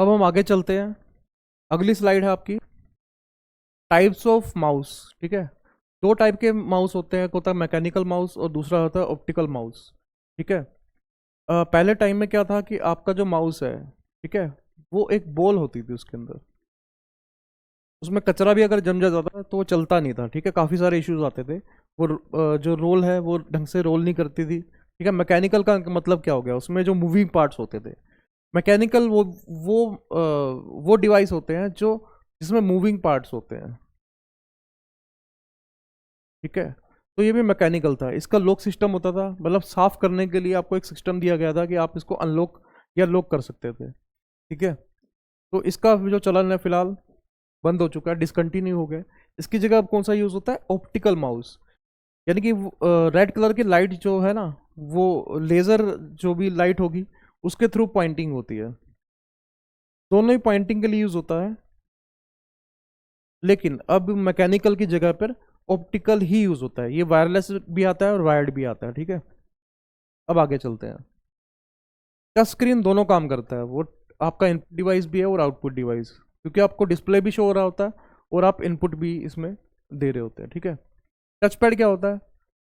अब हम आगे चलते हैं। अगली स्लाइड है आपकी टाइप्स ऑफ माउस। ठीक है, दो टाइप के माउस होते हैं, एक होता है मैकेनिकल माउस और दूसरा होता है ऑप्टिकल माउस। ठीक है, पहले टाइम में क्या था कि आपका जो माउस है, ठीक है, वो एक बॉल होती थी, उसके अंदर उसमें कचरा भी अगर जम जाता था तो वो चलता नहीं था। ठीक है, काफ़ी सारे इश्यूज आते थे। वो जो रोल है वो ढंग से रोल नहीं करती थी। ठीक है, मैकेनिकल का मतलब क्या हो गया, उसमें जो मूविंग पार्ट्स होते थे। मैकेनिकल वो डिवाइस होते हैं जो जिसमें मूविंग पार्ट्स होते हैं। ठीक है, तो ये भी मैकेनिकल था। इसका लॉक सिस्टम होता था, मतलब साफ करने के लिए आपको एक सिस्टम दिया गया था कि आप इसको अनलॉक या लॉक कर सकते थे। ठीक है, तो इसका जो चलन है फिलहाल बंद हो चुका है, डिसकंटिन्यू हो गया। इसकी जगह अब कौन सा यूज होता है, ऑप्टिकल माउस। यानी कि रेड कलर की लाइट जो है ना, वो लेजर जो भी लाइट होगी उसके थ्रू पॉइंटिंग होती है। दोनों ही पॉइंटिंग के लिए यूज होता है, लेकिन अब मैकेनिकल की जगह पर ऑप्टिकल ही यूज होता है। ये वायरलेस भी आता है और वायर्ड भी आता है। ठीक है, अब आगे चलते हैं। टच स्क्रीन दोनों काम करता है, वो आपका इनपुट डिवाइस भी है और आउटपुट डिवाइस, क्योंकि आपको डिस्प्ले भी शो हो रहा होता है और आप इनपुट भी इसमें दे रहे होते हैं। ठीक है, टच पैड क्या होता है,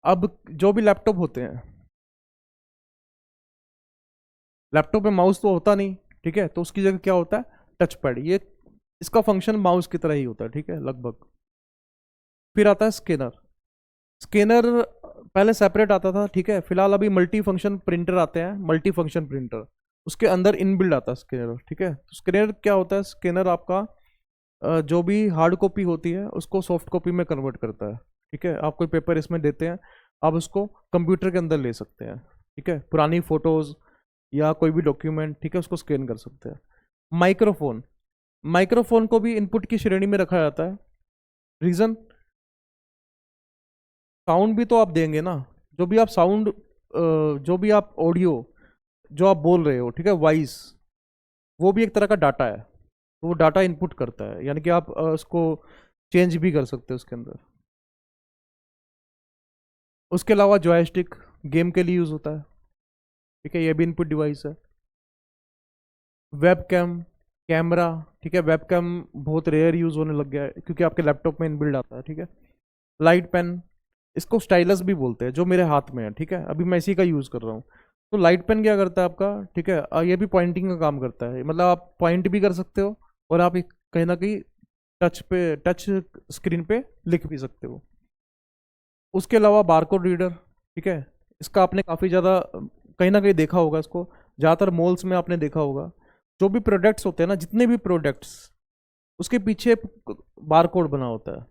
अब जो भी लैपटॉप होते हैं, लैपटॉप में माउस तो होता नहीं। ठीक है, तो उसकी जगह क्या होता है, टच पैड। ये इसका फंक्शन माउस की तरह ही होता है। ठीक है, लगभग। फिर आता है स्कैनर। स्कैनर पहले सेपरेट आता था। ठीक है, फिलहाल अभी मल्टी फंक्शन प्रिंटर आते हैं, मल्टी फंक्शन प्रिंटर, उसके अंदर इनबिल्ड आता है स्कैनर। ठीक है, तो स्कैनर क्या होता है, स्कैनर आपका जो भी हार्ड कॉपी होती है उसको सॉफ्ट कॉपी में कन्वर्ट करता है। ठीक है, आप कोई पेपर इसमें देते हैं, आप उसको कंप्यूटर के अंदर ले सकते हैं। ठीक है, पुरानी फोटोज या कोई भी डॉक्यूमेंट, ठीक है, उसको स्कैन कर सकते हैं। माइक्रोफोन, माइक्रोफोन को भी इनपुट की श्रेणी में रखा जाता है। रीजन, साउंड भी तो आप देंगे ना, जो भी आप साउंड, जो भी आप ऑडियो जो आप बोल रहे हो, ठीक है, वॉइस, वो भी एक तरह का डाटा है। तो वो डाटा इनपुट करता है, यानी कि आप उसको चेंज भी कर सकते हो उसके अंदर। उसके अलावा जॉयस्टिक गेम के लिए यूज होता है। ठीक है, ये भी इनपुट डिवाइस है। Webcam, camera. ठीक है, वेब कैम बहुत रेयर यूज होने लग गया है क्योंकि आपके लैपटॉप में इनबिल्ड आता है। ठीक है, लाइट पेन, इसको स्टाइलस भी बोलते हैं, जो मेरे हाथ में है। ठीक है, अभी मैं इसी का यूज कर रहा हूँ। तो लाइट पेन क्या करता है आपका, ठीक है, ये भी पॉइंटिंग का काम करता है, मतलब आप पॉइंट भी कर सकते हो और आप कहीं ना कहीं टच स्क्रीन पे लिख भी सकते हो। उसके अलावा बारकोड रीडर। ठीक है, इसका आपने काफ़ी ज़्यादा कहीं ना कहीं देखा होगा इसको, ज़्यादातर मॉल्स में आपने देखा होगा। जो भी प्रोडक्ट्स होते हैं ना, जितने भी प्रोडक्ट्स, उसके पीछे बारकोड बना होता है।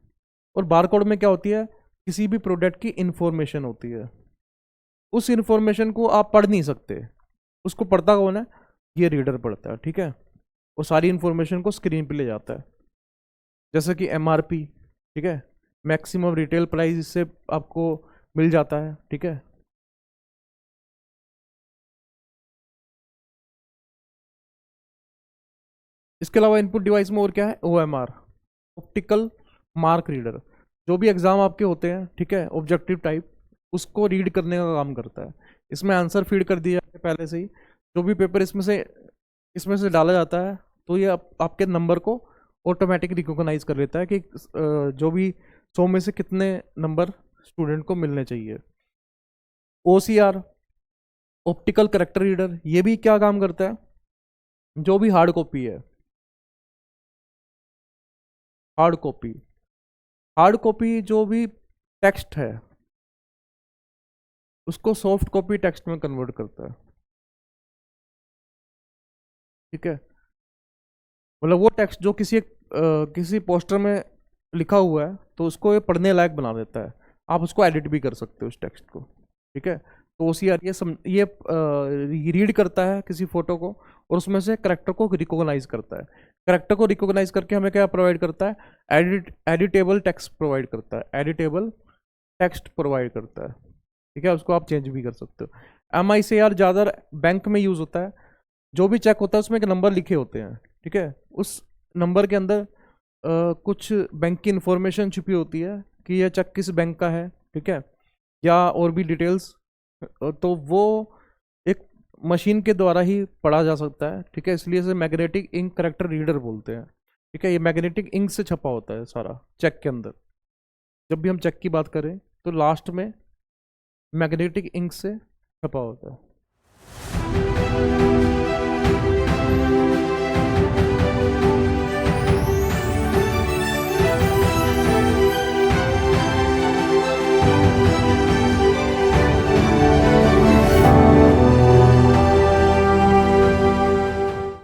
और बारकोड में क्या होती है, किसी भी प्रोडक्ट की इंफॉर्मेशन होती है। उस इंफॉर्मेशन को आप पढ़ नहीं सकते, उसको पढ़ता कौन है, ये रीडर पढ़ता है। ठीक है, वो सारी इंफॉर्मेशन को स्क्रीन पे ले जाता है। जैसे कि एमआरपी, ठीक है, मैक्सिमम रिटेल प्राइस, इससे आपको मिल जाता है। ठीक है, इसके अलावा इनपुट डिवाइस में और क्या है, ओएमआर, ऑप्टिकल मार्क रीडर। जो भी एग्जाम आपके होते हैं, ठीक है, ऑब्जेक्टिव टाइप, उसको रीड करने का काम करता है। इसमें आंसर फीड कर दिया है पहले से ही। जो भी पेपर इसमें से डाला जाता है, तो ये आपके नंबर को ऑटोमेटिक रिकॉग्नाइज कर लेता है कि जो भी 100 में से कितने नंबर स्टूडेंट को मिलने चाहिए। ओसीआर, ऑप्टिकल करेक्टर रीडर, ये भी क्या काम करता है, जो भी हार्ड कॉपी है, हार्ड कॉपी, हार्ड कॉपी जो भी टेक्स्ट है, उसको सॉफ्ट कॉपी टेक्स्ट में कन्वर्ट करता है। ठीक है, मतलब वो टेक्स्ट जो किसी पोस्टर में लिखा हुआ है, तो उसको ये पढ़ने लायक बना देता है। आप उसको एडिट भी कर सकते हो उस टेक्स्ट को। ठीक है, तो ओसीआर ये रीड करता है किसी फोटो को और उसमें से करेक्टर को रिकॉग्नाइज करता है। करेक्टर को रिकॉग्नाइज करके हमें क्या प्रोवाइड करता है, एडिटेबल टेक्स्ट प्रोवाइड करता है, एडिटेबल टेक्स्ट प्रोवाइड करता है। ठीक है, उसको आप चेंज भी कर सकते हो। एम आई से यार ज़्यादा बैंक में यूज़ होता है। जो भी चेक होता है उसमें एक नंबर लिखे होते हैं। ठीक है, उस नंबर के अंदर कुछ बैंक की इंफॉर्मेशन छुपी होती है कि यह चेक किस बैंक का है। ठीक है, या और भी डिटेल्स। तो वो एक मशीन के द्वारा ही पढ़ा जा सकता है, ठीक है, इसलिए इसे मैग्नेटिक इंक करेक्टर रीडर बोलते हैं। ठीक है, ये मैग्नेटिक इंक से छपा होता है सारा चेक के अंदर। जब भी हम चेक की बात करें तो लास्ट में मैग्नेटिक इंक से छपा होता है।